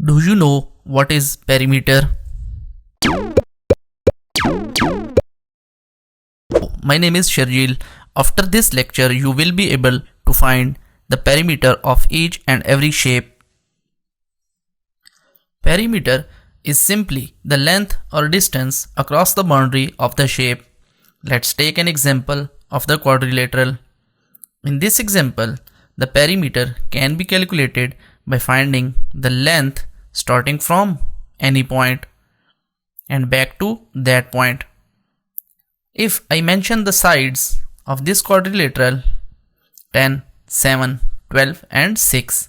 Do you know what is perimeter? My name is Sharjeel. After this lecture, you will be able to find the perimeter of each and every shape. Perimeter is simply the length or distance across the boundary of the shape. Let's take an example of the quadrilateral. In this example, the perimeter can be calculated by finding the length starting from any point and back to that point. If I mention the sides of this quadrilateral 10, 7, 12 and 6,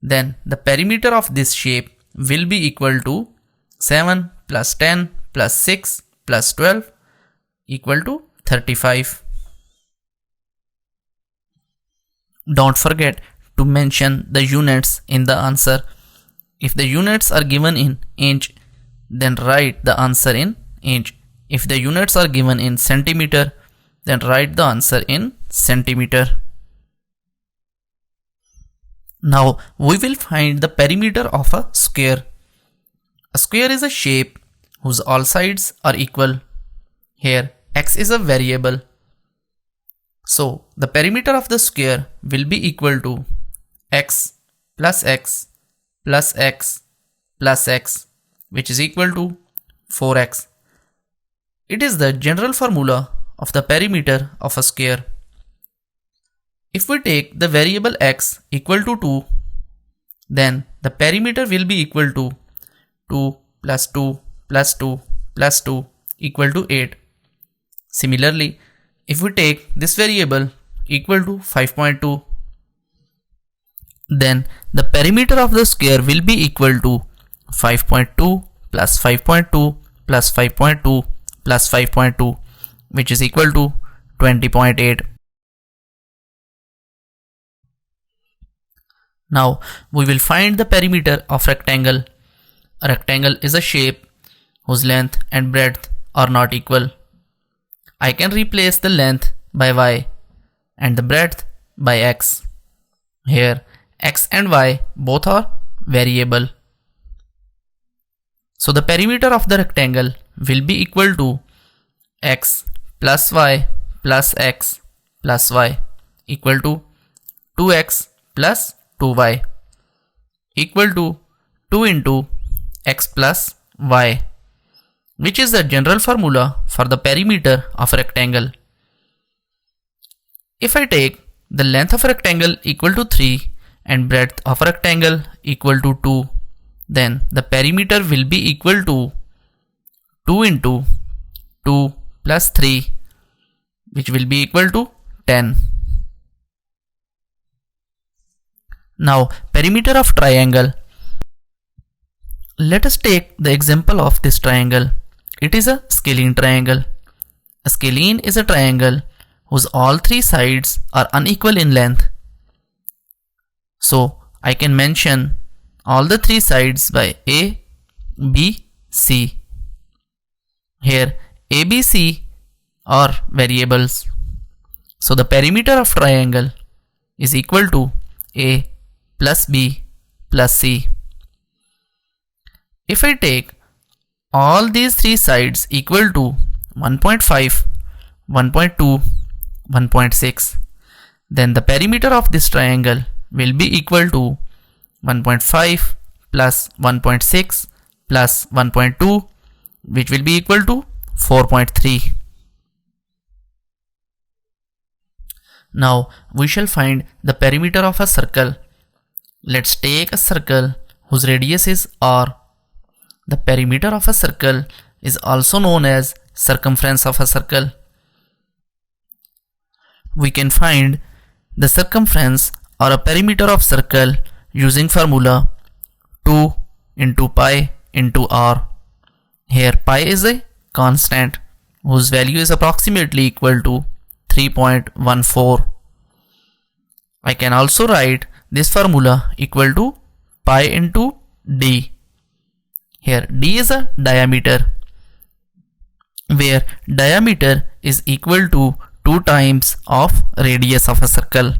then the perimeter of this shape will be equal to 7 plus 10 plus 6 plus 12 equal to 35. Don't forget to mention the units in the answer. If the units are given in inch, then write the answer in inch. If the units are given in centimeter, then write the answer in centimeter. Now we will find the perimeter of a square. A square is a shape whose all sides are equal. Here x is a variable. So the perimeter of the square will be equal to x plus x plus x plus x, which is equal to 4x. It is the general formula of the perimeter of a square. If we take the variable x equal to 2, then the perimeter will be equal to 2 plus 2 plus 2 plus 2 equal to 8. Similarly, if we take this variable equal to 5.2, then the perimeter of the square will be equal to 5.2 plus 5.2 plus 5.2 plus 5.2, which is equal to 20.8. Now we will find the perimeter of rectangle. A rectangle is a shape whose length and breadth are not equal. I can replace the length by y and the breadth by x. Here x and y both are variable. So the perimeter of the rectangle will be equal to x plus y plus x plus y equal to 2x plus 2y equal to 2 into x plus y, which is the general formula for the perimeter of a rectangle. If I take the length of a rectangle equal to 3 and breadth of a rectangle equal to 2, then the perimeter will be equal to 2 into 2 plus 3, which will be equal to 10. Now perimeter of triangle. Let us take the example of this triangle. It is a scalene triangle. A scalene is a triangle whose all three sides are unequal in length. So I can mention all the three sides by A, B, C. Here A, B, C are variables. So the perimeter of triangle is equal to A plus B plus C. If I take all these three sides equal to 1.5, 1.2, 1.6, then the perimeter of this triangle will be equal to 1.5 plus 1.6 plus 1.2, which will be equal to 4.3. Now we shall find the perimeter of a circle. Let's take a circle whose radius is r. The perimeter of a circle is also known as circumference of a circle. We can find the circumference or a perimeter of circle using formula 2 into pi into r. Here pi is a constant whose value is approximately equal to 3.14. I can also write this formula equal to pi into d. Here d is a diameter, where diameter is equal to 2 times of radius of a circle.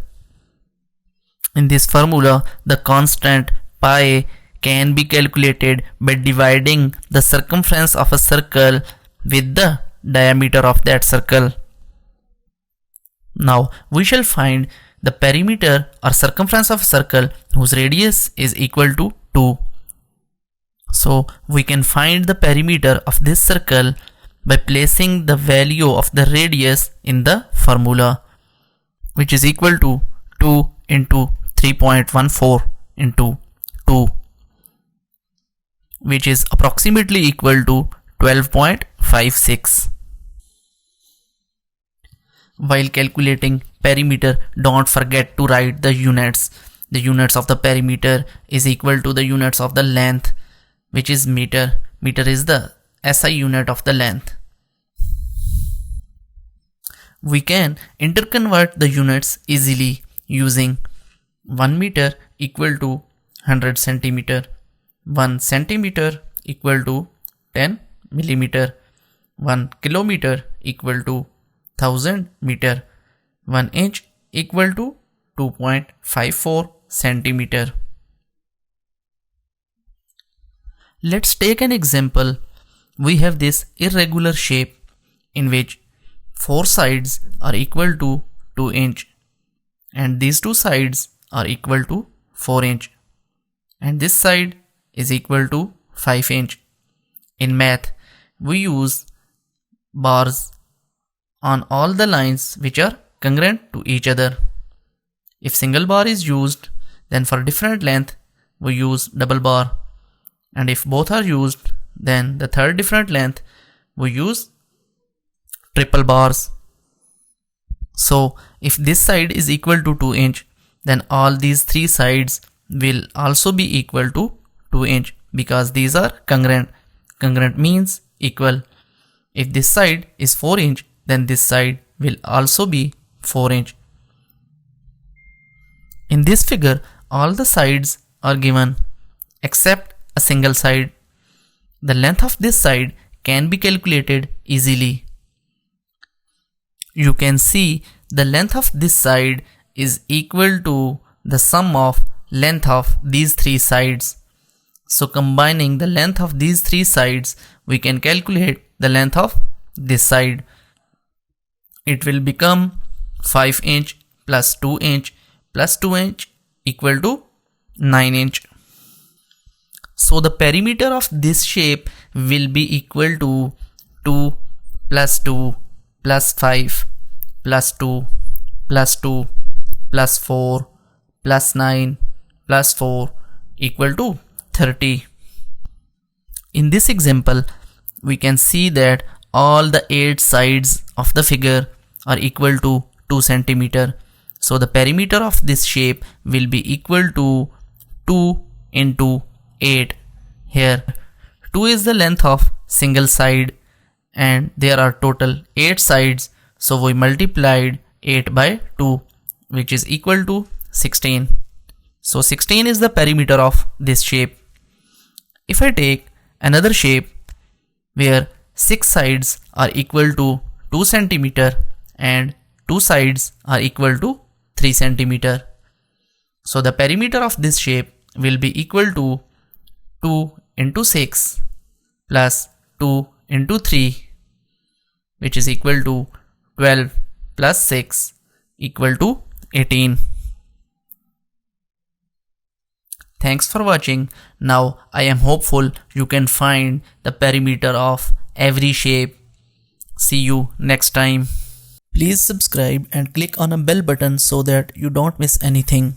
In this formula, the constant pi can be calculated by dividing the circumference of a circle with the diameter of that circle. Now we shall find the perimeter or circumference of a circle whose radius is equal to 2. So we can find the perimeter of this circle by placing the value of the radius in the formula, which is equal to 2 into 3.14 into 2, which is approximately equal to 12.56. While calculating perimeter, don't forget to write the units. The units of the perimeter is equal to the units of the length, which is meter. Meter is the SI unit of the length. We can interconvert the units easily using 1 meter equal to 100 centimeter, 1 centimeter equal to 10 millimeter, 1 kilometer equal to 1000 meter, 1 inch equal to 2.54 centimeter. Let's take an example. We have this irregular shape in which 4 sides are equal to 2 inch and these 2 sides are equal to 4 inch and this side is equal to 5 inch. In math, we use bars on all the lines which are congruent to each other. If single bar is used, then for different length we use double bar, and if both are used, then the third different length we use triple bars. So if this side is equal to 2 inch, then all these 3 sides will also be equal to 2 inch because these are congruent. Congruent means equal. If this side is 4 inch, then this side will also be 4 inch. In this figure, all the sides are given except a single side. The length of this side can be calculated easily. You can see the length of this side is equal to the sum of length of these 3 sides. So combining the length of these 3 sides, we can calculate the length of this side. It will become 5 inch plus 2 inch plus 2 inch equal to 9 inch. So the perimeter of this shape will be equal to 2 plus 2 plus 5 plus 2 plus 2 plus 4 plus 9 plus 4 equal to 30. In this example, we can see that all the 8 sides of the figure are equal to 2 centimeter. So the perimeter of this shape will be equal to 2 into 8. Here 2 is the length of single side and there are total 8 sides, so we multiplied 8 by 2, which is equal to 16. So 16 is the perimeter of this shape. If I take another shape where 6 sides are equal to 2 centimeter and 2 sides are equal to 3 centimeter, so the perimeter of this shape will be equal to 2 into 6 plus 2 into 3, which is equal to 12 plus 6 equal to 18. Thanks for watching. Now I am hopeful you can find the perimeter of every shape. See you next time. Please subscribe and click on a bell button so that you don't miss anything.